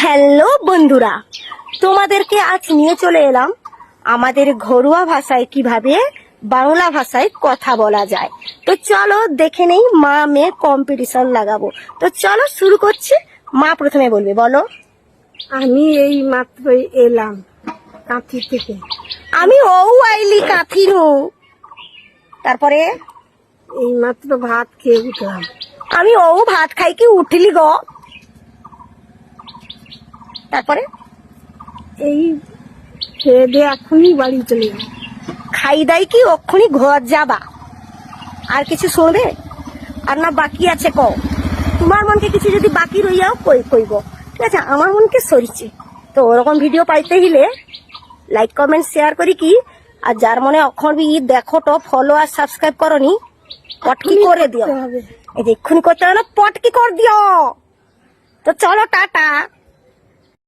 Hello বন্ধুরা, তোমাদেরকে আজ নিয়ে চলে এলাম আমাদের ঘরোয়া ভাষায় কিভাবে বাংলা ভাষায় কথা বলা যায়। তো চলো দেখে নেই, মা মেয়ে কম্পিটিশন লাগাবো। তো চলো শুরু করছি। মা প্রথমে বলবে, বলো। আমি এই মাত্র এলাম কাঁথি থেকে। আমি ও আইলি কাঁথির হুঁ। তারপরে এই মাত্র ভাত খেয়ে উঠলাম। আমি ও ভাত খাই কি উঠলি গো। তারপরে এই খেয়ে দিয়ে এখনই বাড়ি চলে যাবো। খাই দাই কি অক্ষুনি ঘর যাবা। আর কিছু শুনবে আর না বাকি আছে কও? তোমার মনকে কিছু যদি বাকি রইয়াও কইব, ঠিক আছে? আমার মনকে সরিছে। তো ওরকম ভিডিও পাইতে হইলে লাইক কমেন্ট শেয়ার করি কি, আর যার মনে অক্ষর বি দেখো তো ফলো আর সাবস্ক্রাইব করনি, পটকি করে দিও। হবে এই যে এক্ষুনি করতে হবে না, পটকি করে দিও। তো চলো টাটা।